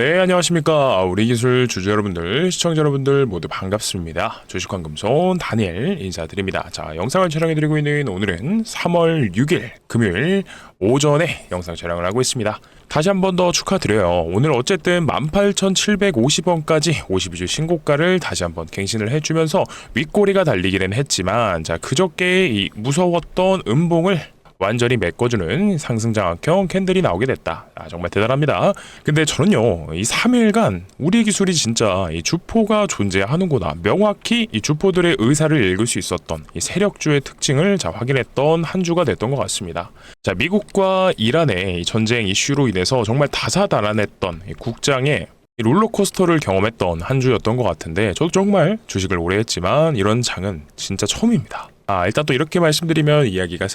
네, 안녕하십니까. 우리 기술 주주 여러분들, 시청자 여러분들 모두 반갑습니다. 주식환금손 다니엘 인사드립니다. 자, 영상을 촬영해드리고 있는 오늘은 3월 6일 금요일 오전에 영상 촬영을 하고 있습니다. 다시 한 번 더 축하드려요. 오늘 어쨌든 18,750원까지 52주 신고가를 다시 한번 갱신을 해주면서 윗꼬리가 달리기는 했지만, 자, 그저께 이 무서웠던 음봉을 완전히 메꿔주는 상승장악형 캔들이 나오게 됐다. 정말 대단합니다. 근데 저는요, 이 3일간 우리 기술이 진짜 이 주포가 존재하는구나, 명확히 이 주포들의 의사를 읽을 수 있었던 이 세력주의 특징을 확인했던 한 주가 됐던 것 같습니다. 자, 미국과 이란의 이 전쟁 이슈로 인해서 정말 다사다난했던 이 국장의 롤러코스터를 경험했던 한 주였던 것 같은데, 저도 정말 주식을 오래 했지만 이런 장은 진짜 처음입니다. 일단 또 이렇게 말씀드리면 이야기가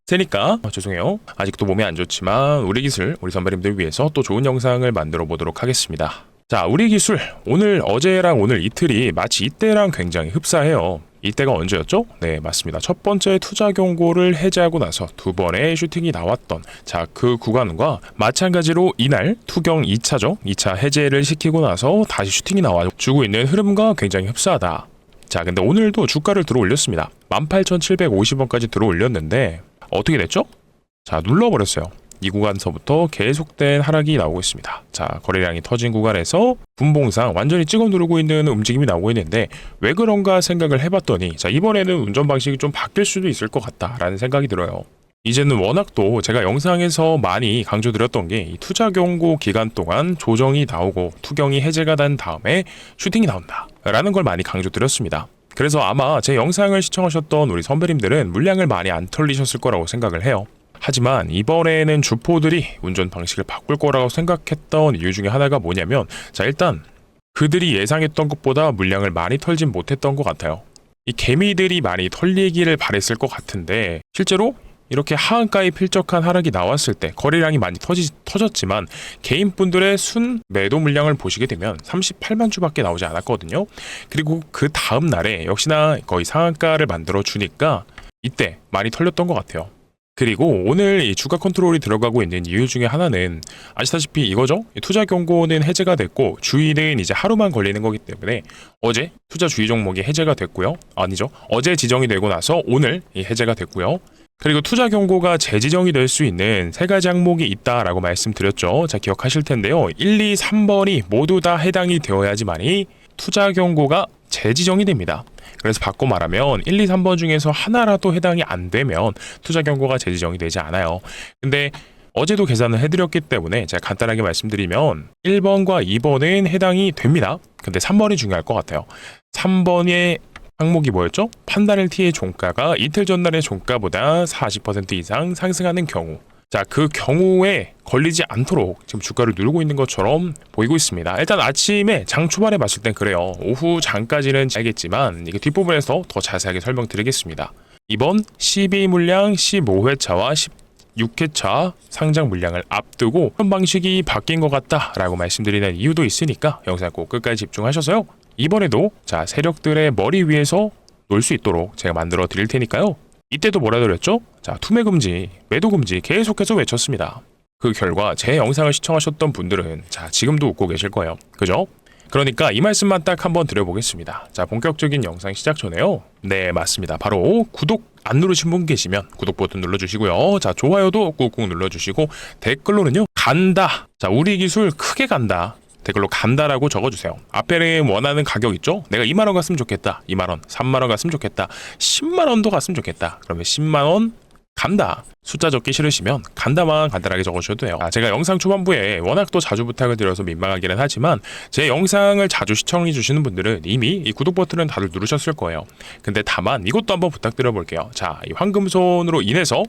세니까 죄송해요. 아직도 몸이 안 좋지만 우리 기술, 우리 선배님들 위해서 또 좋은 영상을 만들어 보도록 하겠습니다. 자, 우리 기술 오늘 어제랑 오늘 이틀이 마치 이때랑 굉장히 흡사해요. 이때가 언제였죠? 네, 맞습니다. 첫 번째 투자 경고를 해제하고 나서 두 번의 슈팅이 나왔던, 자, 그 구간과 마찬가지로 이날 투경 2차죠. 2차 해제를 시키고 나서 다시 슈팅이 나와주고 있는 흐름과 굉장히 흡사하다. 자, 근데 오늘도 주가를 들어 올렸습니다. 18,750원까지 들어 올렸는데 어떻게 됐죠? 자, 눌러버렸어요. 이 구간서부터 계속된 하락이 나오고 있습니다. 자, 거래량이 터진 구간에서 분봉상 완전히 찍어 누르고 있는 움직임이 나오고 있는데, 왜 그런가 생각을 해봤더니, 자, 이번에는 운전 방식이 좀 바뀔 수도 있을 것 같다라는 생각이 들어요. 이제는 워낙 또 제가 영상에서 많이 강조드렸던 게, 이 투자 경고 기간 동안 조정이 나오고 투경이 해제가 된 다음에 슈팅이 나온다 라는 걸 많이 강조드렸습니다. 그래서 아마 제 영상을 시청하셨던 우리 선배님들은 물량을 많이 안 털리셨을 거라고 생각을 해요. 하지만 이번에는 주포들이 운전 방식을 바꿀 거라고 생각했던 이유 중에 하나가 뭐냐면, 자, 일단 그들이 예상했던 것보다 물량을 많이 털진 못했던 것 같아요. 이 개미들이 많이 털리기를 바랬을 것 같은데, 실제로 이렇게 하한가에 필적한 하락이 나왔을 때 거래량이 많이 터졌지만 개인분들의 순 매도 물량을 보시게 되면 38만 주밖에 나오지 않았거든요. 그리고 그 다음 날에 역시나 거의 상한가를 만들어 주니까 이때 많이 털렸던 것 같아요. 그리고 오늘 이 주가 컨트롤이 들어가고 있는 이유 중에 하나는 아시다시피 이거죠. 투자 경고는 해제가 됐고 주의는 이제 하루만 걸리는 거기 때문에 어제 투자 주의 종목이 해제가 됐고요. 아니죠. 어제 지정이 되고 나서 오늘 해제가 됐고요. 그리고 투자 경고가 재지정이 될 수 있는 세 가지 항목이 있다라고 말씀드렸죠. 자, 기억하실 텐데요. 1, 2, 3번이 모두 다 해당이 되어야지만이 투자 경고가 재지정이 됩니다. 그래서 바꿔 말하면 1, 2, 3번 중에서 하나라도 해당이 안 되면 투자 경고가 재지정이 되지 않아요. 근데 어제도 계산을 해드렸기 때문에 제가 간단하게 말씀드리면 1번과 2번은 해당이 됩니다. 근데 3번이 중요할 것 같아요. 3번의 항목이 뭐였죠? 판다렐티의 종가가 이틀 전날의 종가보다 40% 이상 상승하는 경우, 자, 그 경우에 걸리지 않도록 지금 주가를 누르고 있는 것처럼 보이고 있습니다. 일단 아침에 장 초반에 봤을 땐 그래요. 오후 장까지는 알겠지만 이게 뒷부분에서 더 자세하게 설명드리겠습니다. 이번 12 물량 15회차와 16회차 상장 물량을 앞두고 그런 방식이 바뀐 것 같다라고 말씀드리는 이유도 있으니까 영상 꼭 끝까지 집중하셔서요. 이번에도 자, 세력들의 머리 위에서 놀 수 있도록 제가 만들어 드릴 테니까요. 이때도 뭐라 그랬죠? 자, 투매 금지, 매도 금지 계속해서 외쳤습니다. 그 결과 제 영상을 시청하셨던 분들은 자, 지금도 웃고 계실 거예요. 그죠? 그러니까 이 말씀만 딱 한번 드려보겠습니다. 자, 본격적인 영상 시작 전에요. 네, 맞습니다. 바로 구독 안 누르신 분 계시면 구독 버튼 눌러주시고요. 자, 좋아요도 꾹꾹 눌러주시고 댓글로는요, 간다. 자, 우리 기술 크게 간다. 댓글로 간다라고 적어주세요. 앞에 원하는 가격 있죠? 내가 2만원 갔으면 좋겠다. 2만원, 3만원 갔으면 좋겠다. 10만원도 갔으면 좋겠다. 그러면 10만원 간다. 숫자 적기 싫으시면 간다만 간단하게 적어주셔도 돼요. 제가 영상 초반부에 워낙 또 자주 부탁을 드려서 민망하기는 하지만 제 영상을 자주 시청해 주시는 분들은 이미 이 구독 버튼은 다들 누르셨을 거예요. 근데 다만 이것도 한번 부탁드려 볼게요. 자, 이 황금손으로 인해서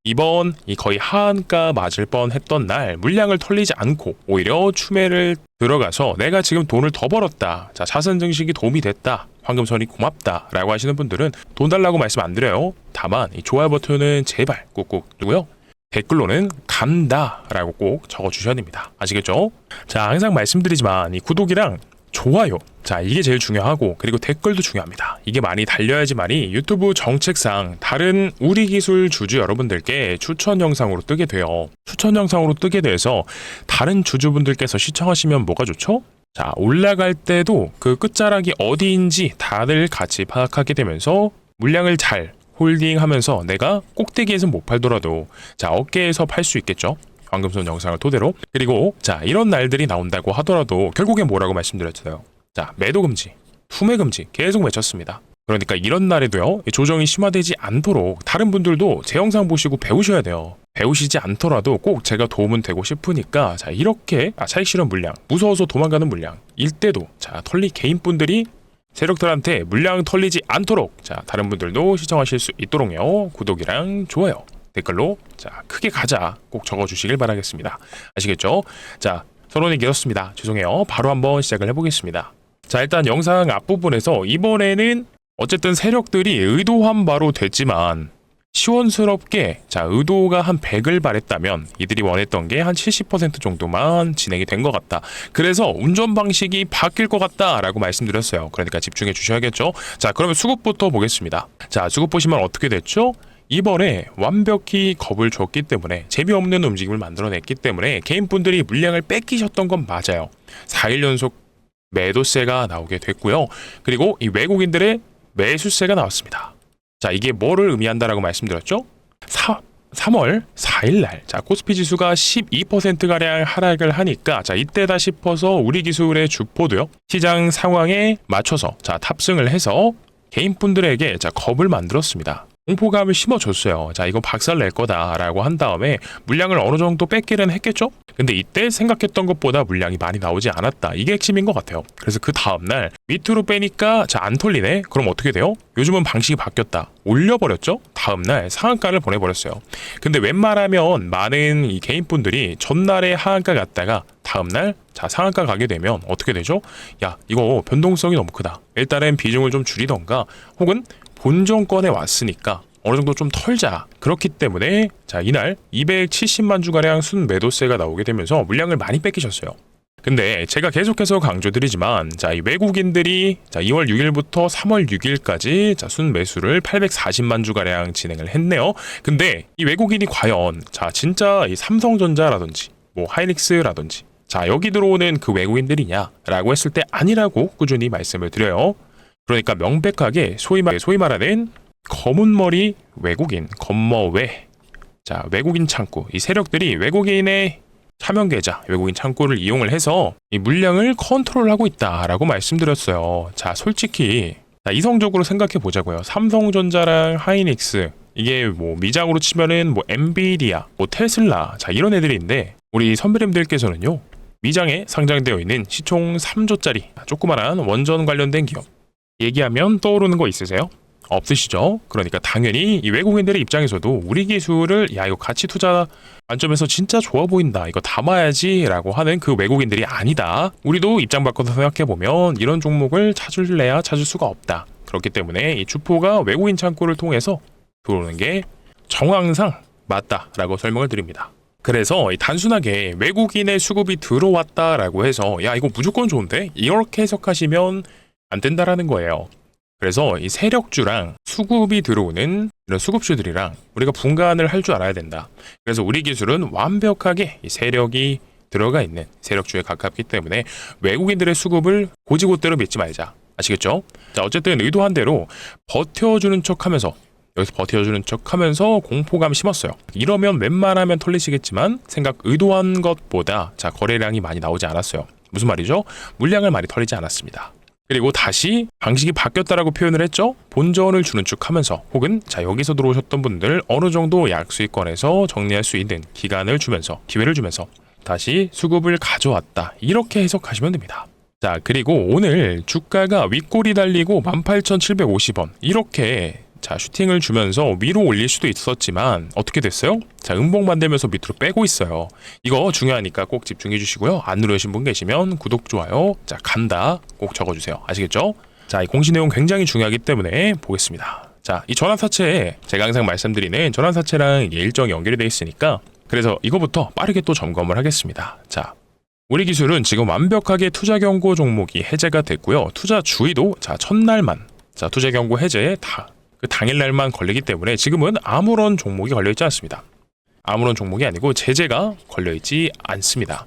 이번 이 거의 하한가 맞을 뻔했던 날 물량을 털리지 않고 오히려 추매를 들어가서 내가 지금 돈을 더 벌었다. 자, 자산 증식이 도움이 됐다. 황금선이 고맙다 라고 하시는 분들은 돈 달라고 말씀 안 드려요. 다만 이 좋아요 버튼은 제발 꾹꾹 누르고요. 댓글로는 간다 라고 꼭 적어주셔야 됩니다. 아시겠죠? 자, 항상 말씀드리지만 이 구독이랑 좋아요, 자, 이게 제일 중요하고, 그리고 댓글도 중요합니다. 이게 많이 달려야지만이 유튜브 정책상 다른 우리 기술 주주 여러분들께 추천 영상으로 뜨게 돼요. 추천 영상으로 뜨게 돼서 다른 주주분들께서 시청하시면 뭐가 좋죠? 자, 올라갈 때도 그 끝자락이 어디인지 다들 같이 파악하게 되면서 물량을 잘 홀딩하면서 내가 꼭대기에서 못 팔더라도 자, 어깨에서 팔 수 있겠죠. 황금손 영상을 토대로. 그리고 자, 이런 날들이 나온다고 하더라도 결국에 뭐라고 말씀드렸어요. 자, 매도 금지, 투매 금지 계속 외쳤습니다. 그러니까 이런 날에도요, 조정이 심화되지 않도록 다른 분들도 제 영상 보시고 배우셔야 돼요. 배우시지 않더라도 꼭 제가 도움은 되고 싶으니까 자, 이렇게 차익 실현 물량, 무서워서 도망가는 물량 일때도 자, 털리 개인분들이 세력들한테 물량 털리지 않도록 자, 다른 분들도 시청하실 수 있도록요, 구독이랑 좋아요, 댓글로 자, 크게 가자 꼭 적어주시길 바라겠습니다. 아시겠죠? 자, 서론이 길었습니다. 죄송해요. 바로 한번 시작을 해보겠습니다. 자, 일단 영상 앞부분에서 이번에는 어쨌든 세력들이 의도한 바로 됐지만 시원스럽게 자, 의도가 한 100을 바랬다면 이들이 원했던 게 한 70% 정도만 진행이 된 것 같다. 그래서 운전 방식이 바뀔 것 같다라고 말씀드렸어요. 그러니까 집중해 주셔야겠죠. 자, 그러면 수급부터 보겠습니다. 자, 수급 보시면 어떻게 됐죠? 이번에 완벽히 겁을 줬기 때문에 재미없는 움직임을 만들어냈기 때문에 개인분들이 물량을 뺏기셨던 건 맞아요. 4일 연속 매도세가 나오게 됐고요. 그리고 이 외국인들의 매수세가 나왔습니다. 자, 이게 뭐를 의미한다라고 말씀드렸죠? 3월 4일날 자, 코스피 지수가 12%가량 하락을 하니까 자, 이때다 싶어서 우리 기술의 주포도요, 시장 상황에 맞춰서 자, 탑승을 해서 개인분들에게 자, 겁을 만들었습니다. 공포감을 심어줬어요. 자, 이거 박살 낼 거다라고 한 다음에 물량을 어느 정도 뺏기는 했겠죠? 근데 이때 생각했던 것보다 물량이 많이 나오지 않았다. 이게 핵심인 것 같아요. 그래서 그 다음날 밑으로 빼니까 자, 안 털리네? 그럼 어떻게 돼요? 요즘은 방식이 바뀌었다. 올려버렸죠? 다음날 상한가를 보내버렸어요. 근데 웬만하면 많은 이 개인분들이 전날에 하한가 갔다가 다음날 자, 상한가 가게 되면 어떻게 되죠? 야, 이거 변동성이 너무 크다. 일단은 비중을 좀 줄이던가 혹은 본정권에 왔으니까 어느 정도 좀 털자. 그렇기 때문에 자, 이날 270만 주가량 순매도세가 나오게 되면서 물량을 많이 뺏기셨어요. 근데 제가 계속해서 강조드리지만 자, 이 외국인들이 자, 2월 6일부터 3월 6일까지 자, 순매수를 840만 주가량 진행을 했네요. 근데 이 외국인이 과연 자, 진짜 이 삼성전자라든지 뭐 하이닉스라든지 자, 여기 들어오는 그 외국인들이냐라고 했을 때 아니라고 꾸준히 말씀을 드려요. 그러니까 명백하게 소위 말하는 검은머리 외국인, 검머외, 자, 외국인 창구, 이 세력들이 외국인의 차명 계좌, 외국인 창구를 이용을 해서 이 물량을 컨트롤하고 있다라고 말씀드렸어요. 자, 솔직히 자, 이성적으로 생각해 보자고요. 삼성전자랑 하이닉스, 이게 뭐 미장으로 치면은 뭐 엔비디아, 뭐 테슬라, 자, 이런 애들인데 우리 선배님들께서는요, 미장에 상장되어 있는 시총 3조짜리 조그만한 원전 관련된 기업 얘기하면 떠오르는 거 있으세요? 없으시죠? 그러니까 당연히 이 외국인들의 입장에서도 우리 기술을 야, 이거 가치 투자 관점에서 진짜 좋아 보인다, 이거 담아야지 라고 하는 그 외국인들이 아니다. 우리도 입장 바꿔서 생각해보면 이런 종목을 찾을래야 찾을 수가 없다. 그렇기 때문에 이 주포가 외국인 창구를 통해서 들어오는 게 정황상 맞다라고 설명을 드립니다. 그래서 단순하게 외국인의 수급이 들어왔다라고 해서 야, 이거 무조건 좋은데? 이렇게 해석하시면 안 된다라는 거예요. 그래서 이 세력주랑 수급이 들어오는 이런 수급주들이랑 우리가 분간을 할 줄 알아야 된다. 그래서 우리 기술은 완벽하게 이 세력이 들어가 있는 세력주에 가깝기 때문에 외국인들의 수급을 고지고대로 믿지 말자. 아시겠죠? 자, 어쨌든 의도한 대로 버텨주는 척하면서 여기서 버텨주는 척하면서 공포감 심었어요. 이러면 웬만하면 털리시겠지만 생각 의도한 것보다 자, 거래량이 많이 나오지 않았어요. 무슨 말이죠? 물량을 많이 털리지 않았습니다. 그리고 다시 방식이 바뀌었다라고 표현을 했죠. 본전을 주는 척 하면서 혹은 자, 여기서 들어오셨던 분들 어느 정도 약수익권에서 정리할 수 있는 기간을 주면서 기회를 주면서 다시 수급을 가져왔다. 이렇게 해석하시면 됩니다. 자, 그리고 오늘 주가가 윗골이 달리고 18,750원 이렇게 자, 슈팅을 주면서 위로 올릴 수도 있었지만 어떻게 됐어요? 자, 음봉 만들면서 밑으로 빼고 있어요. 이거 중요하니까 꼭 집중해 주시고요. 안 누르신 분 계시면 구독, 좋아요, 자, 간다 꼭 적어주세요. 아시겠죠? 자, 이 공시 내용 굉장히 중요하기 때문에 보겠습니다. 자, 이 전환사채 제가 항상 말씀드리는 전환사채랑 일정이 연결이 되어 있으니까 그래서 이거부터 빠르게 또 점검을 하겠습니다. 자, 우리 기술은 지금 완벽하게 투자 경고 종목이 해제가 됐고요. 투자 주의도 첫날만 투자 경고 해제에 그 당일날만 걸리기 때문에 지금은 아무런 종목이 걸려있지 않습니다. 아무런 종목이 아니고 제재가 걸려있지 않습니다.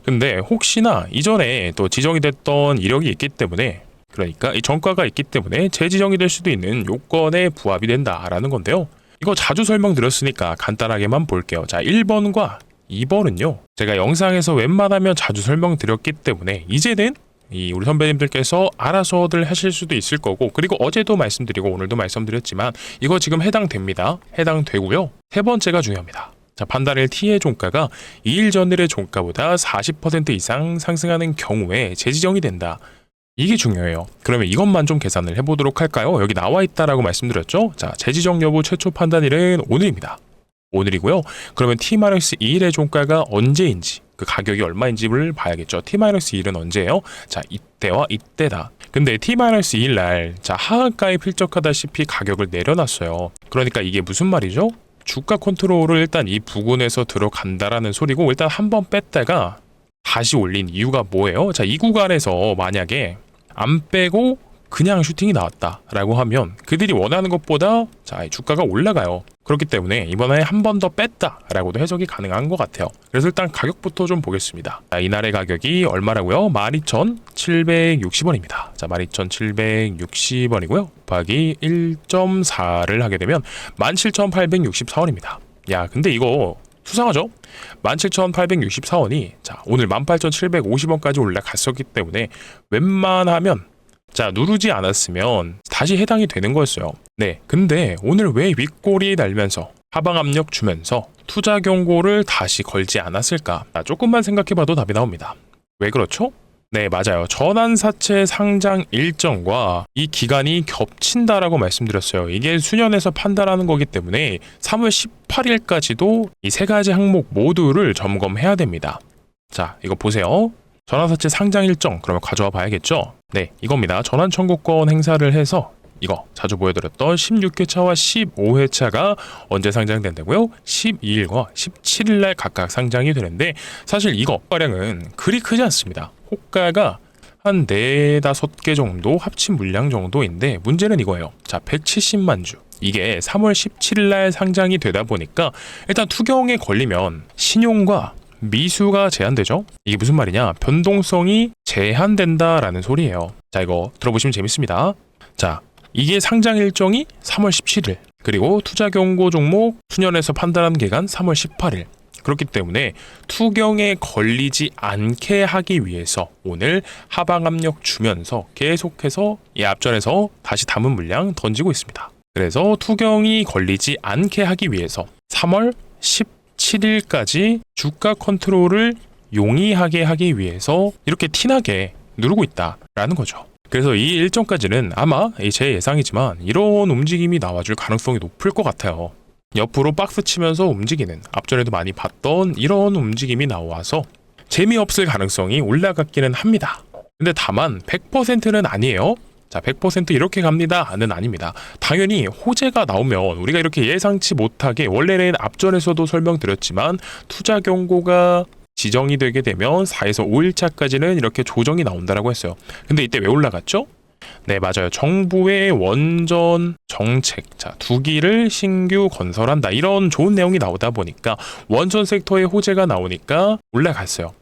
근데 혹시나 이전에 또 지정이 됐던 이력이 있기 때문에, 그러니까 이 정가가 있기 때문에 재지정이 될 수도 있는 요건에 부합이 된다라는 건데요. 이거 자주 설명드렸으니까 간단하게만 볼게요. 1번과 2번은요, 제가 영상에서 웬만하면 자주 설명드렸기 때문에 이제는 우리 선배님들께서 알아서들 하실 수도 있을 거고, 그리고 어제도 말씀드리고 오늘도 말씀드렸지만 이거 지금 해당됩니다. 해당되고요. 세 번째가 중요합니다. 판단일 T의 종가가 2일 전일의 종가보다 40% 이상 상승하는 경우에 재지정이 된다. 이게 중요해요. 그러면 이것만 좀 계산을 해보도록 할까요? 여기 나와 있다라고 말씀드렸죠? 재지정 여부 최초 판단일은 오늘입니다. 오늘이고요. 그러면 T-2일의 종가가 언제인지, 그 가격이 얼마인지를 봐야겠죠. T-2일은 언제예요? 이때와 이때다. 근데 T-2일 날 하한가에 필적하다시피 가격을 내려놨어요. 그러니까 이게 무슨 말이죠? 주가 컨트롤을 일단 이 부근에서 들어간다라는 소리고, 일단 한번 뺐다가 다시 올린 이유가 뭐예요? 이 구간에서 만약에 안 빼고 그냥 슈팅이 나왔다라고 하면 그들이 원하는 것보다 주가가 올라가요. 그렇기 때문에 이번에 한 번 더 뺐다라고도 해석이 가능한 것 같아요. 그래서 일단 가격부터 좀 보겠습니다. 이날의 가격이 얼마라고요? 12,760원입니다. 12,760원이고요. 곱하기 1.4를 하게 되면 17,864원입니다. 야, 근데 이거 수상하죠? 17,864원이 오늘 18,750원까지 올라갔었기 때문에 웬만하면 누르지 않았으면 다시 해당이 되는 거였어요. 네, 근데 오늘 왜 윗꼬리 날면서 하방 압력 주면서 투자 경고를 다시 걸지 않았을까? 조금만 생각해봐도 답이 나옵니다. 왜 그렇죠? 네, 맞아요. 전환사채 상장 일정과 이 기간이 겹친다라고 말씀드렸어요. 이게 수년에서 판단하는 거기 때문에 3월 18일까지도 이 세 가지 항목 모두를 점검해야 됩니다. 이거 보세요. 전환사채 상장 일정, 그러면 가져와 봐야겠죠? 네, 이겁니다. 전환 청구권 행사를 해서 이거 자주 보여드렸던 16회차와 15회차가 언제 상장된다고요? 12일과 17일날 각각 상장이 되는데, 사실 이거 가량은 그리 크지 않습니다. 호가가 한 4-5개 정도 합친 물량 정도인데, 문제는 이거예요. 170만 주. 이게 3월 17일날 상장이 되다 보니까 일단 투경에 걸리면 신용과 미수가 제한되죠? 이게 무슨 말이냐? 변동성이 제한된다라는 소리예요. 이거 들어보시면 재밌습니다. 이게 상장 일정이 3월 17일, 그리고 투자 경고 종목 수년에서 판단하는 기간 3월 18일. 그렇기 때문에 투경에 걸리지 않게 하기 위해서 오늘 하방 압력 주면서 계속해서 이 앞전에서 다시 담은 물량 던지고 있습니다. 그래서 투경이 걸리지 않게 하기 위해서 3월 17일까지 주가 컨트롤을 용이하게 하기 위해서 이렇게 티나게 누르고 있다라는 거죠. 그래서 이 일정까지는 아마 제 예상이지만 이런 움직임이 나와줄 가능성이 높을 것 같아요. 옆으로 박스 치면서 움직이는, 앞전에도 많이 봤던 이런 움직임이 나와서 재미없을 가능성이 올라갔기는 합니다. 근데 다만 100%는 아니에요. 100% 이렇게 갑니다는 아닙니다. 당연히 호재가 나오면 우리가 이렇게 예상치 못하게, 원래는 앞전에서도 설명드렸지만 투자 경고가 지정이 되게 되면 4에서 5일차까지는 이렇게 조정이 나온다라고 했어요. 근데 이때 왜 올라갔죠? 네, 맞아요. 정부의 원전 정책, 2기를 신규 건설한다, 이런 좋은 내용이 나오다 보니까 원전 섹터의 호재가 나오니까 올라갔어요.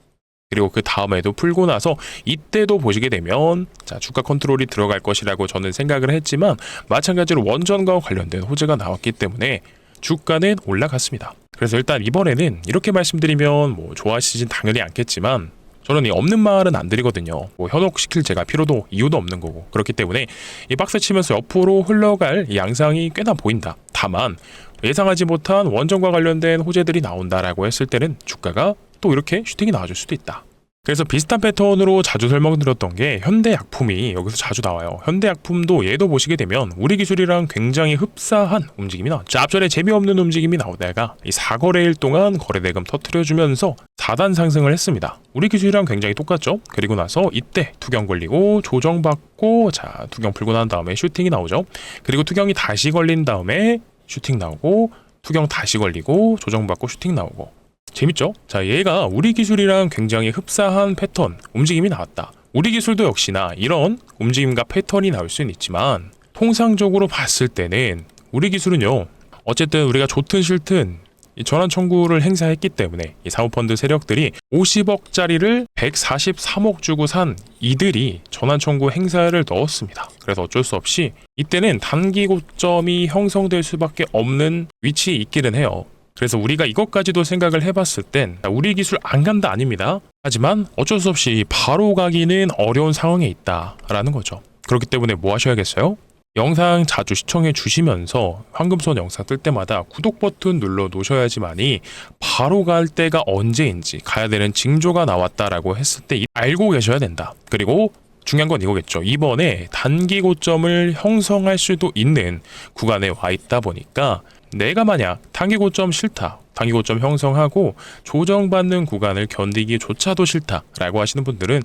그리고 그 다음에도 풀고 나서 이때도 보시게 되면 주가 컨트롤이 들어갈 것이라고 저는 생각을 했지만, 마찬가지로 원전과 관련된 호재가 나왔기 때문에 주가는 올라갔습니다. 그래서 일단 이번에는 이렇게 말씀드리면 좋아하시진 당연히 않겠지만, 저는 이 없는 말은 안 드리거든요. 현혹시킬 제가 필요도 이유도 없는 거고, 그렇기 때문에 이 박스 치면서 옆으로 흘러갈 이 양상이 꽤나 보인다. 다만 예상하지 못한 원전과 관련된 호재들이 나온다라고 했을 때는 주가가 또 이렇게 슈팅이 나와줄 수도 있다. 그래서 비슷한 패턴으로 자주 설명드렸던 게 현대약품이 여기서 자주 나와요. 현대약품도 얘도 보시게 되면 우리 기술이랑 굉장히 흡사한 움직임이 나왔죠. 앞전에 재미없는 움직임이 나오다가 이 4거래일 동안 거래대금 터트려주면서 4단 상승을 했습니다. 우리 기술이랑 굉장히 똑같죠. 그리고 나서 이때 투경 걸리고 조정받고, 투경 풀고 난 다음에 슈팅이 나오죠. 그리고 투경이 다시 걸린 다음에 슈팅 나오고, 투경 다시 걸리고 조정받고 슈팅 나오고, 재밌죠? 자, 얘가 우리 기술이랑 굉장히 흡사한 패턴, 움직임이 나왔다. 우리 기술도 역시나 이런 움직임과 패턴이 나올 수는 있지만 통상적으로 봤을 때는 우리 기술은요, 어쨌든 우리가 좋든 싫든 이 전환 청구를 행사했기 때문에 이 사모펀드 세력들이 50억짜리를 143억 주고 산 이들이 전환 청구 행사를 넣었습니다. 그래서 어쩔 수 없이 이때는 단기 고점이 형성될 수밖에 없는 위치에 있기는 해요. 그래서 우리가 이것까지도 생각을 해봤을 땐 우리 기술 안 간다 아닙니다. 하지만 어쩔 수 없이 바로 가기는 어려운 상황에 있다라는 거죠. 그렇기 때문에 뭐 하셔야겠어요? 영상 자주 시청해 주시면서 황금손 영상 뜰 때마다 구독 버튼 눌러 놓으셔야지만이 바로 갈 때가 언제인지 가야 되는 징조가 나왔다라고 했을 때 알고 계셔야 된다. 그리고 중요한 건 이거겠죠. 이번에 단기 고점을 형성할 수도 있는 구간에 와 있다 보니까 내가 만약 단기 고점 싫다, 단기 고점 형성하고 조정받는 구간을 견디기조차도 싫다라고 하시는 분들은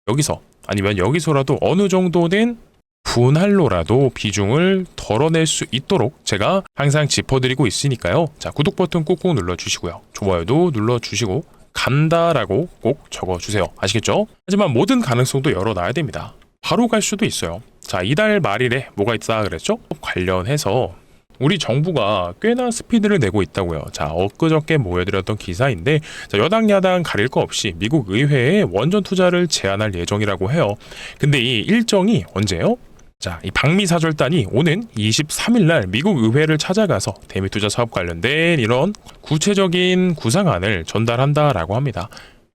여기서 아니면 여기서라도 어느 정도는 분할로라도 비중을 덜어낼 수 있도록 제가 항상 짚어드리고 있으니까요. 자, 구독 버튼 꾹꾹 눌러주시고요. 좋아요도 눌러주시고 간다라고 꼭 적어주세요. 아시겠죠? 하지만 모든 가능성도 열어놔야 됩니다. 바로 갈 수도 있어요. 자, 이달 말일에 뭐가 있다 그랬죠? 관련해서 우리 정부가 꽤나 스피드를 내고 있다고요. 자, 엊그저께 보여드렸던 기사인데, 자, 여당 야당 가릴 거 없이 미국 의회에 원전 투자를 제한할 예정이라고 해요. 근데 이 일정이 언제요? 자, 이 방미사절단이 오는 23일 날 미국 의회를 찾아가서 대미 투자 사업 관련된 이런 구체적인 구상안을 전달한다라고 합니다.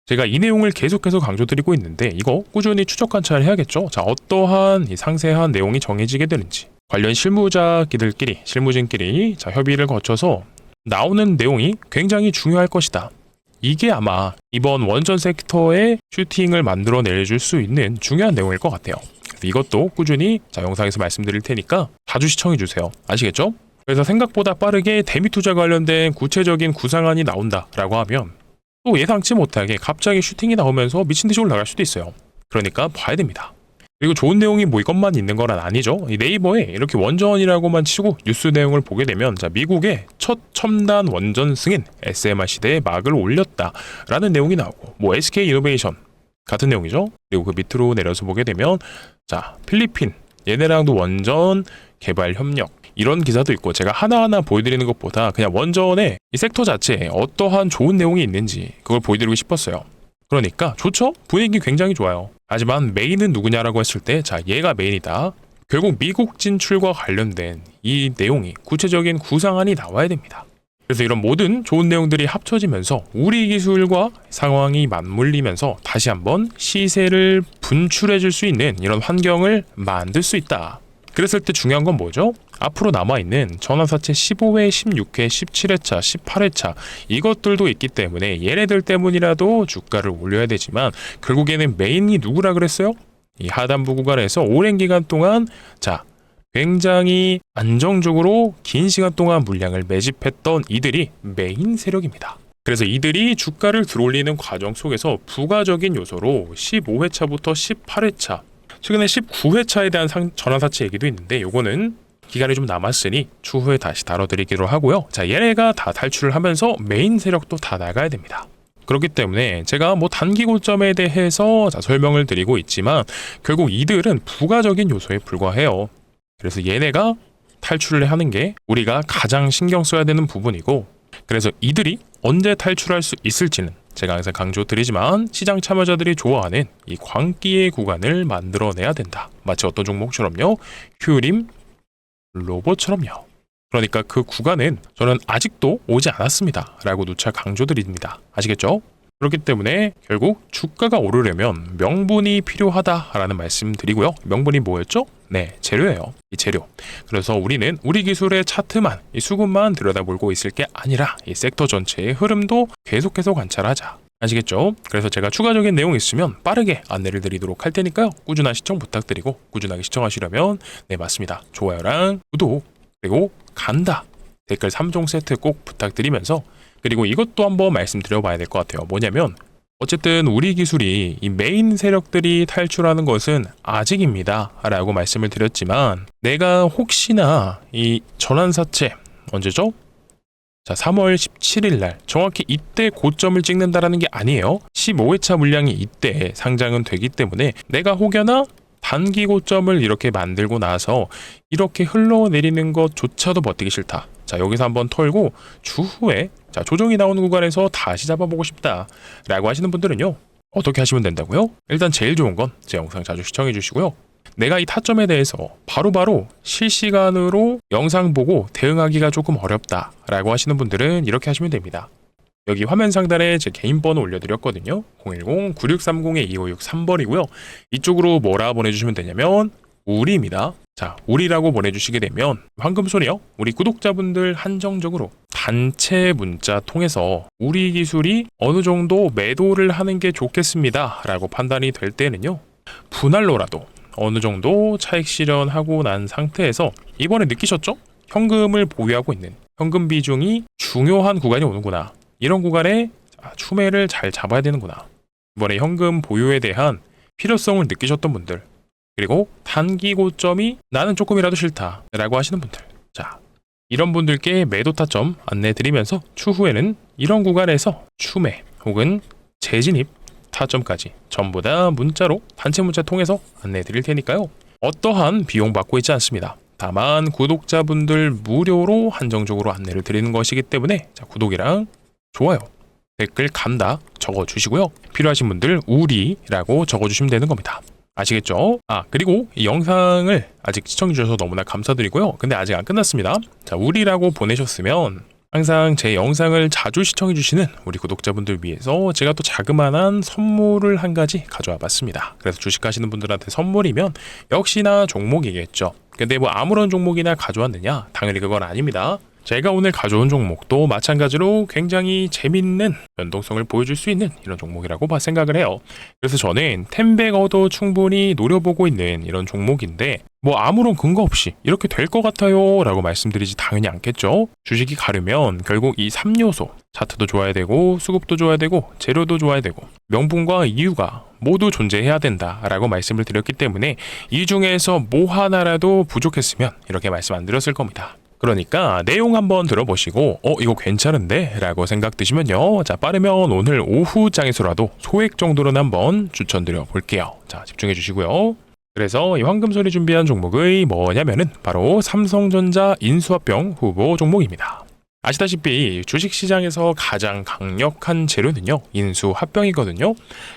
제가 이 내용을 계속해서 강조드리고 있는데 이거 꾸준히 추적 관찰해야겠죠. 자, 어떠한 이 상세한 내용이 정해지게 되는지 관련 실무진끼리 자, 협의를 거쳐서 나오는 내용이 굉장히 중요할 것이다. 이게 아마 이번 원전 섹터의 슈팅을 만들어낼 수 있는 중요한 내용일 것 같아요. 이것도 꾸준히 자, 영상에서 말씀드릴 테니까 자주 시청해주세요. 아시겠죠? 그래서 생각보다 빠르게 대미 투자 관련된 구체적인 구상안이 나온다라고 하면 또 예상치 못하게 갑자기 슈팅이 나오면서 미친듯이 올라갈 수도 있어요. 그러니까 봐야 됩니다. 그리고 좋은 내용이 뭐 이것만 있는 거란 아니죠. 이 네이버에 이렇게 원전이라고만 치고 뉴스 내용을 보게 되면 자, 미국의 첫 첨단 원전 승인 SMR 시대에 막을 올렸다라는 내용이 나오고 뭐 SK 이노베이션 같은 내용이죠. 그리고 그 밑으로 내려서 보게 되면 자, 필리핀 얘네랑도 원전 개발 협력 이런 기사도 있고 제가 하나하나 보여드리는 것보다 그냥 원전의 이 섹터 자체에 어떠한 좋은 내용이 있는지 그걸 보여드리고 싶었어요. 그러니까 좋죠? 분위기 굉장히 좋아요. 하지만 메인은 누구냐라고 했을 때 자, 얘가 메인이다. 결국 미국 진출과 관련된 이 내용이 구체적인 구상안이 나와야 됩니다. 그래서 이런 모든 좋은 내용들이 합쳐지면서 우리 기술과 상황이 맞물리면서 다시 한번 시세를 분출해 줄 수 있는 이런 환경을 만들 수 있다. 그랬을 때 중요한 건 뭐죠? 앞으로 남아있는 전환사채 15회, 16회, 17회차, 18회차 이것들도 있기 때문에 얘네들 때문이라도 주가를 올려야 되지만 결국에는 메인이 누구라 그랬어요? 이 하단부 구간에서 오랜 기간 동안 자, 굉장히 안정적으로 긴 시간 동안 물량을 매집했던 이들이 메인 세력입니다. 그래서 이들이 주가를 들어올리는 과정 속에서 부가적인 요소로 15회차부터 18회차 최근에 19회차에 대한 전환사채 얘기도 있는데 요거는 기간이 좀 남았으니 추후에 다시 다뤄드리기로 하고요. 자, 얘네가 다 탈출을 하면서 메인 세력도 다 나가야 됩니다. 그렇기 때문에 제가 뭐 단기 고점에 대해서 자, 설명을 드리고 있지만 결국 이들은 부가적인 요소에 불과해요. 그래서 얘네가 탈출을 하는 게 우리가 가장 신경 써야 되는 부분이고 그래서 이들이 언제 탈출할 수 있을지는 제가 항상 강조드리지만 시장 참여자들이 좋아하는 이 광기의 구간을 만들어내야 된다. 마치 어떤 종목처럼요. 휴림, 로봇처럼요. 그러니까 그 구간은 저는 아직도 오지 않았습니다. 라고 누차 강조드립니다. 아시겠죠? 그렇기 때문에 결국 주가가 오르려면 명분이 필요하다라는 말씀 드리고요. 명분이 뭐였죠? 네, 재료예요. 이 재료. 그래서 우리는 우리 기술의 차트만, 이 수급만 들여다보고 있을 게 아니라 이 섹터 전체의 흐름도 계속해서 관찰하자. 아시겠죠? 그래서 제가 추가적인 내용 있으면 빠르게 안내를 드리도록 할 테니까요. 꾸준한 시청 부탁드리고 꾸준하게 시청하시려면 네, 맞습니다. 좋아요랑 구독 그리고 간다. 댓글 3종 세트 꼭 부탁드리면서 그리고 이것도 한번 말씀드려봐야 될 것 같아요. 뭐냐면 어쨌든 우리 기술이 이 메인 세력들이 탈출하는 것은 아직입니다 라고 말씀을 드렸지만 내가 혹시나 이 전환사채 언제죠? 자, 3월 17일 날 정확히 이때 고점을 찍는다라는 게 아니에요. 15회차 물량이 이때 상장은 되기 때문에 내가 혹여나 단기 고점을 이렇게 만들고 나서 이렇게 흘러내리는 것조차도 버티기 싫다. 자, 여기서 한번 털고 추후에 자, 조정이 나오는 구간에서 다시 잡아보고 싶다 라고 하시는 분들은요, 어떻게 하시면 된다고요? 일단 제일 좋은 건 제 영상 자주 시청해 주시고요, 내가 이 타점에 대해서 바로바로 실시간으로 영상 보고 대응하기가 조금 어렵다 라고 하시는 분들은 이렇게 하시면 됩니다. 여기 화면 상단에 제 개인 번호 올려드렸거든요. 010-9630-2563번이고요. 이쪽으로 뭐라 보내주시면 되냐면 우리입니다. 자, 우리라고 보내주시게 되면 황금손이요, 우리 구독자분들 한정적으로 단체 문자 통해서 우리 기술이 어느 정도 매도를 하는 게 좋겠습니다 라고 판단이 될 때는요, 분할로라도 어느 정도 차익 실현하고 난 상태에서 이번에 느끼셨죠? 현금을 보유하고 있는 현금 비중이 중요한 구간이 오는구나, 이런 구간에 추매를 잘 잡아야 되는구나, 이번에 현금 보유에 대한 필요성을 느끼셨던 분들, 그리고 단기 고점이 나는 조금이라도 싫다 라고 하시는 분들, 자, 이런 분들께 매도 타점 안내 드리면서 추후에는 이런 구간에서 추매 혹은 재진입 타점까지 전부 다 문자로 단체 문자 통해서 안내 드릴 테니까요, 어떠한 비용 받고 있지 않습니다. 다만 구독자분들 무료로 한정적으로 안내를 드리는 것이기 때문에 자, 구독이랑 좋아요, 댓글 감다 적어주시고요, 필요하신 분들 우리라고 적어주시면 되는 겁니다. 아시겠죠? 그리고 이 영상을 아직 시청해주셔서 너무나 감사드리고요, 근데 아직 안 끝났습니다. 자, 우리라고 보내셨으면 항상 제 영상을 자주 시청해주시는 우리 구독자분들 위해서 제가 또 자그마한 선물을 한 가지 가져와 봤습니다. 그래서 주식하시는 분들한테 선물이면 역시나 종목이겠죠. 근데 뭐 아무런 종목이나 가져왔느냐? 당연히 그건 아닙니다. 제가 오늘 가져온 종목도 마찬가지로 굉장히 재밌는 연동성을 보여줄 수 있는 이런 종목이라고 생각을 해요. 그래서 저는 텐백어도 충분히 노려보고 있는 이런 종목인데 뭐 아무런 근거 없이 이렇게 될 것 같아요 라고 말씀드리지 당연히 않겠죠. 주식이 가려면 결국 이 3요소, 차트도 좋아야 되고 수급도 좋아야 되고 재료도 좋아야 되고 명분과 이유가 모두 존재해야 된다 라고 말씀을 드렸기 때문에 이 중에서 뭐 하나라도 부족했으면 이렇게 말씀 안 드렸을 겁니다. 그러니까 내용 한번 들어보시고 이거 괜찮은데? 라고 생각 드시면요, 자, 빠르면 오늘 오후장에서라도 소액 정도는 한번 추천드려 볼게요. 자, 집중해 주시고요. 그래서 이 황금손이 준비한 종목의 뭐냐면은 바로 삼성전자 인수합병 후보 종목입니다. 아시다시피 주식시장에서 가장 강력한 재료는요, 인수합병이거든요.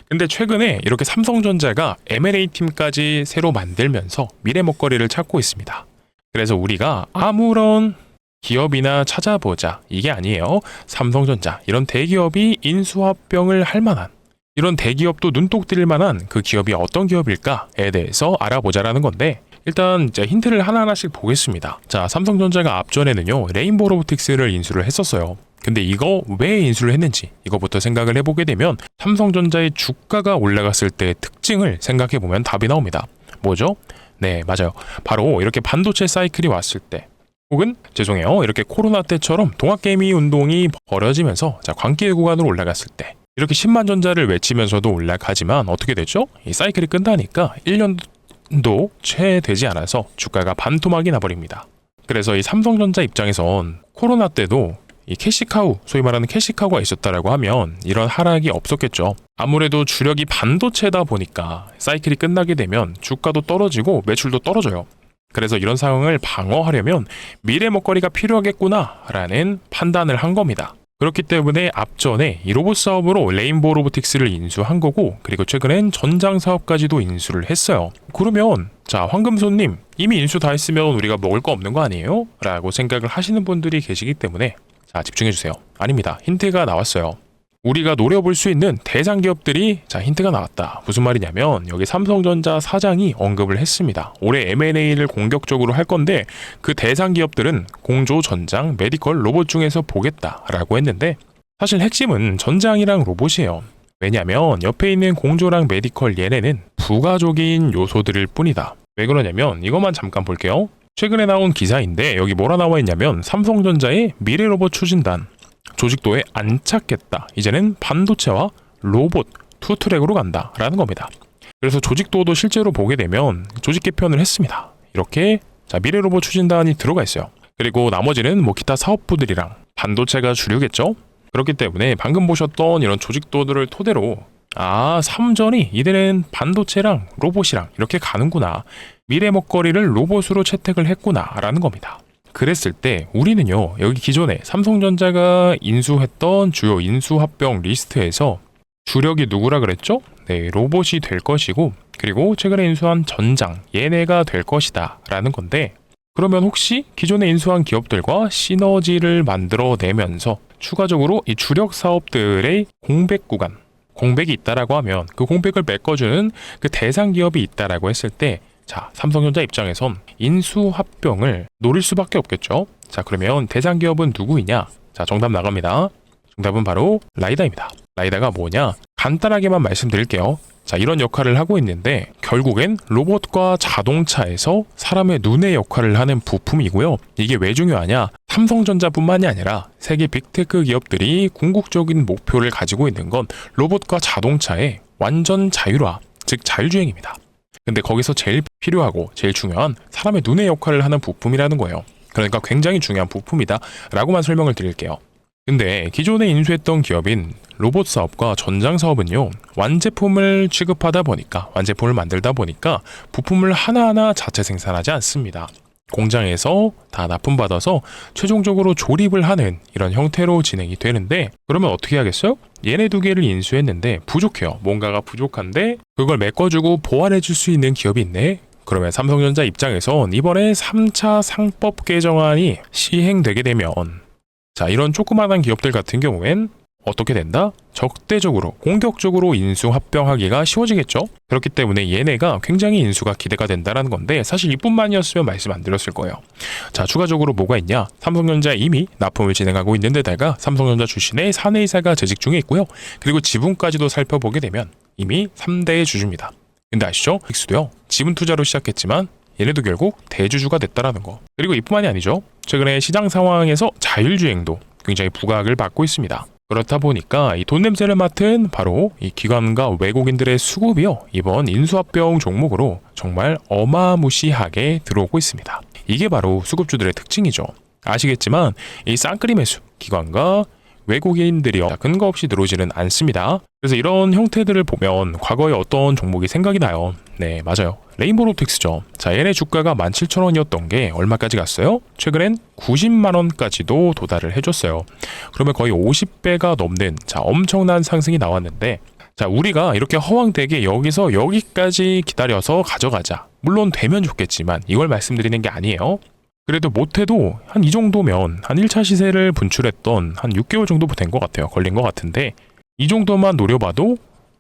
근데 최근에 이렇게 삼성전자가 M&A 팀까지 새로 만들면서 미래 먹거리를 찾고 있습니다. 그래서 우리가 아무런 기업이나 찾아보자 이게 아니에요. 삼성전자 이런 대기업이 인수합병을 할 만한, 이런 대기업도 눈독 들일 만한 그 기업이 어떤 기업일까에 대해서 알아보자라는 건데, 일단 이제 힌트를 하나하나씩 보겠습니다. 자, 삼성전자가 앞전에는요 레인보우 로보틱스를 인수를 했었어요. 근데 이거 왜 인수를 했는지 이거부터 생각을 해보게 되면 삼성전자의 주가가 올라갔을 때의 특징을 생각해보면 답이 나옵니다. 뭐죠? 네, 맞아요. 바로 이렇게 반도체 사이클이 왔을 때, 혹은 죄송해요, 이렇게 코로나 때처럼 동학개미 운동이 벌어지면서 자, 광기의 구간으로 올라갔을 때 이렇게 10만 전자를 외치면서도 올라가지만 어떻게 됐죠? 이 사이클이 끝나니까 1년도 채 되지 않아서 주가가 반토막이 나버립니다. 그래서 이 삼성전자 입장에선 코로나 때도 이 캐시카우, 소위 말하는 캐시카우가 있었다라고 하면 이런 하락이 없었겠죠. 아무래도 주력이 반도체다 보니까 사이클이 끝나게 되면 주가도 떨어지고 매출도 떨어져요. 그래서 이런 상황을 방어하려면 미래 먹거리가 필요하겠구나라는 판단을 한 겁니다. 그렇기 때문에 앞전에 이 로봇 사업으로 레인보우 로보틱스를 인수한 거고, 그리고 최근엔 전장 사업까지도 인수를 했어요. 그러면 자, 황금손님 이미 인수 다 했으면 우리가 먹을 거 없는 거 아니에요? 라고 생각을 하시는 분들이 계시기 때문에 자, 집중해주세요. 아닙니다. 힌트가 나왔어요. 우리가 노려볼 수 있는 대상 기업들이 자, 힌트가 나왔다. 무슨 말이냐면 여기 삼성전자 사장이 언급을 했습니다. 올해 M&A를 공격적으로 할 건데 그 대상 기업들은 공조, 전장, 메디컬, 로봇 중에서 보겠다라고 했는데, 사실 핵심은 전장이랑 로봇이에요. 왜냐면 옆에 있는 공조랑 메디컬 얘네는 부가적인 요소들일 뿐이다. 왜 그러냐면 이것만 잠깐 볼게요. 최근에 나온 기사인데 여기 뭐라 나와 있냐면 삼성전자의 미래 로봇 추진단 조직도에 안 찾겠다. 이제는 반도체와 로봇 투트랙으로 간다 라는 겁니다. 그래서 조직도도 실제로 보게 되면 조직 개편을 했습니다. 이렇게 자, 미래 로봇 추진단이 들어가 있어요. 그리고 나머지는 뭐 기타 사업부들이랑 반도체가 주류겠죠? 그렇기 때문에 방금 보셨던 이런 조직도들을 토대로 삼전이 이들은 반도체랑 로봇이랑 이렇게 가는구나. 미래 먹거리를 로봇으로 채택을 했구나 라는 겁니다. 그랬을 때 우리는요, 여기 기존에 삼성전자가 인수했던 주요 인수합병 리스트에서 주력이 누구라 그랬죠? 네, 로봇이 될 것이고, 그리고 최근에 인수한 전장, 얘네가 될 것이다 라는 건데, 그러면 혹시 기존에 인수한 기업들과 시너지를 만들어내면서 추가적으로 이 주력 사업들의 공백 구간, 공백이 있다라고 하면 그 공백을 메꿔주는 그 대상 기업이 있다라고 했을 때, 자, 삼성전자 입장에선 인수합병을 노릴 수밖에 없겠죠. 자, 그러면 대상 기업은 누구이냐? 자, 정답 나갑니다. 정답은 바로 라이다입니다. 라이다가 뭐냐? 간단하게만 말씀드릴게요. 자, 이런 역할을 하고 있는데 결국엔 로봇과 자동차에서 사람의 눈의 역할을 하는 부품이고요. 이게 왜 중요하냐? 삼성전자뿐만이 아니라 세계 빅테크 기업들이 궁극적인 목표를 가지고 있는 건 로봇과 자동차의 완전 자율화, 즉 자율주행입니다. 근데 거기서 제일 필요하고 제일 중요한 사람의 눈의 역할을 하는 부품이라는 거예요. 그러니까 굉장히 중요한 부품이다 라고만 설명을 드릴게요. 근데 기존에 인수했던 기업인 로봇 사업과 전장 사업은요, 완제품을 취급하다 보니까, 완제품을 만들다 보니까 부품을 하나하나 자체 생산하지 않습니다. 공장에서 다 납품받아서 최종적으로 조립을 하는 이런 형태로 진행이 되는데, 그러면 어떻게 하겠어요? 얘네 두 개를 인수했는데 부족해요. 뭔가가 부족한데 그걸 메꿔주고 보완해줄 수 있는 기업이 있네. 그러면 삼성전자 입장에선 이번에 3차 상법 개정안이 시행되게 되면, 자, 이런 조그마한 기업들 같은 경우엔 어떻게 된다? 적대적으로, 공격적으로 인수 합병하기가 쉬워지겠죠? 그렇기 때문에 얘네가 굉장히 인수가 기대가 된다는 건데, 사실 이뿐만이었으면 말씀 안 드렸을 거예요. 자, 추가적으로 뭐가 있냐? 삼성전자 이미 납품을 진행하고 있는 데다가 삼성전자 출신의 사내이사가 재직 중에 있고요. 그리고 지분까지도 살펴보게 되면 이미 3대의 주주입니다. 근데 아시죠? 픽스도요, 지분 투자로 시작했지만 얘네도 결국 대주주가 됐다라는 거. 그리고 이뿐만이 아니죠. 최근에 시장 상황에서 자율주행도 굉장히 부각을 받고 있습니다. 그렇다 보니까 이 돈 냄새를 맡은 바로 이 기관과 외국인들의 수급이요, 이번 인수합병 종목으로 정말 어마무시하게 들어오고 있습니다. 이게 바로 수급주들의 특징이죠. 아시겠지만 이 쌍끌이 매수, 기관과 외국인들이요, 근거 없이 들어오지는 않습니다. 그래서 이런 형태들을 보면 과거에 어떤 종목이 생각이 나요. 네, 맞아요. 레인보로틱스죠. 자, 얘네 주가가 17,000원이었던 게 얼마까지 갔어요? 최근엔 90만원까지도 도달을 해줬어요. 그러면 거의 50배가 넘는, 자, 엄청난 상승이 나왔는데, 자, 우리가 이렇게 허황되게 여기서 여기까지 기다려서 가져가자. 물론 되면 좋겠지만 이걸 말씀드리는 게 아니에요. 그래도 못해도 한 이 정도면 한 1차 시세를 분출했던 한 6개월 정도 된 것 같아요. 걸린 것 같은데, 이 정도만 노려봐도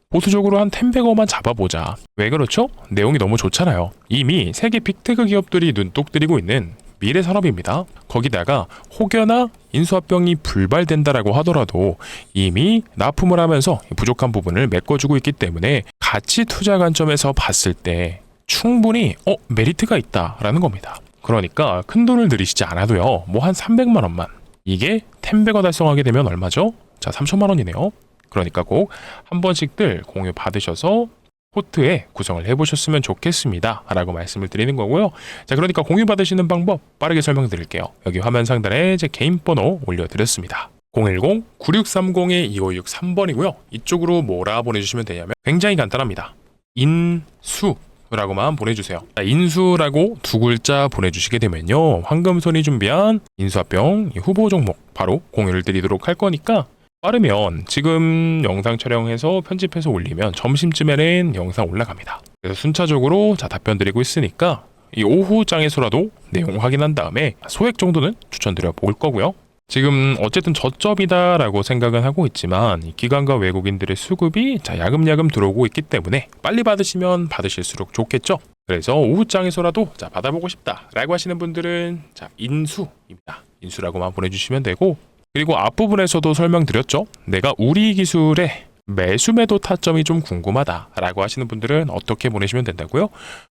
보수적으로 한 10배거만 잡아보자. 왜 그렇죠? 내용이 너무 좋잖아요. 이미 세계 빅테크 기업들이 눈독 들이고 있는 미래 산업입니다. 거기다가 혹여나 인수합병이 불발된다라고 하더라도 이미 납품을 하면서 부족한 부분을 메꿔주고 있기 때문에 가치 투자 관점에서 봤을 때 충분히 메리트가 있다라는 겁니다. 그러니까 큰 돈을 들이시지 않아도요, 뭐 한 300만 원만, 이게 10배가 달성하게 되면 얼마죠? 자, 3천만 원이네요. 그러니까 꼭 한 번씩들 공유 받으셔서 포트에 구성을 해보셨으면 좋겠습니다 라고 말씀을 드리는 거고요. 자, 그러니까 공유 받으시는 방법 빠르게 설명드릴게요. 여기 화면 상단에 제 개인 번호 올려드렸습니다. 010-9630-2563번이고요. 이쪽으로 뭐라 보내주시면 되냐면 굉장히 간단합니다. 인수 라고만 보내주세요. 자, 인수라고 두 글자 보내주시게 되면요, 황금손이 준비한 인수합병 후보 종목 바로 공유를 드리도록 할 거니까, 빠르면 지금 영상 촬영해서 편집해서 올리면 점심쯤에는 영상 올라갑니다. 그래서 순차적으로 답변 드리고 있으니까 이 오후장에서라도 내용 확인한 다음에 소액 정도는 추천드려 볼 거고요. 지금 어쨌든 저점이다라고 생각은 하고 있지만 이 기관과 외국인들의 수급이 야금야금 들어오고 있기 때문에 빨리 받으시면 받으실수록 좋겠죠. 그래서 오후장에서라도 받아보고 싶다라고 하시는 분들은 인수입니다. 인수라고만 보내주시면 되고, 그리고 앞부분에서도 설명드렸죠. 내가 우리 기술의 매수 매도 타점이 좀 궁금하다라고 하시는 분들은 어떻게 보내시면 된다고요?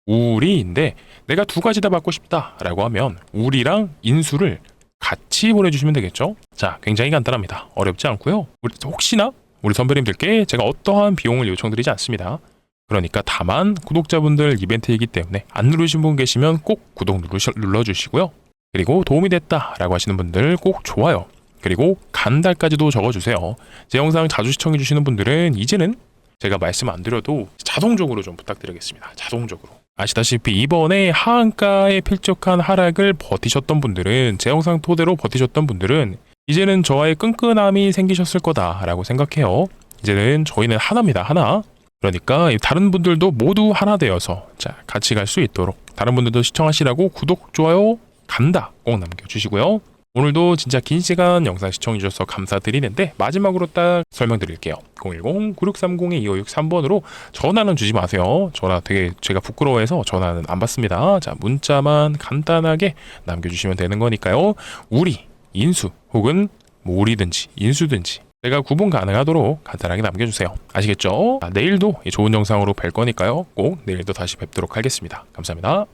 우리인데 내가 두 가지 다 받고 싶다라고 하면 우리랑 인수를 같이 보내주시면 되겠죠. 자, 굉장히 간단합니다. 어렵지 않고요. 혹시나 우리 선배님들께 제가 어떠한 비용을 요청드리지 않습니다. 그러니까 다만 구독자분들 이벤트이기 때문에 안 누르신 분 계시면 꼭 구독 눌러주시고요. 그리고 도움이 됐다라고 하시는 분들 꼭 좋아요. 그리고 간달까지도 적어주세요. 제 영상 자주 시청해주시는 분들은 이제는 제가 말씀 안 드려도 자동적으로 좀 부탁드리겠습니다. 자동적으로. 아시다시피 이번에 하한가의 필적한 하락을 버티셨던 분들은, 제 영상 토대로 버티셨던 분들은 이제는 저와의 끈끈함이 생기셨을 거다라고 생각해요. 이제는 저희는 하나입니다. 하나. 그러니까 다른 분들도 모두 하나 되어서 자 같이 갈 수 있도록 다른 분들도 시청하시라고 구독, 좋아요, 감다 꼭 남겨주시고요. 오늘도 진짜 긴 시간 영상 시청해주셔서 감사드리는데 마지막으로 딱 설명드릴게요. 010-9630-2563번으로 전화는 주지 마세요. 전화 되게 제가 부끄러워해서 전화는 안 받습니다. 자, 문자만 간단하게 남겨주시면 되는 거니까요. 우리, 인수 혹은 뭐 우리든지 인수든지 제가 구분 가능하도록 간단하게 남겨주세요. 아시겠죠? 내일도 좋은 영상으로 뵐 거니까요. 꼭 내일도 다시 뵙도록 하겠습니다. 감사합니다.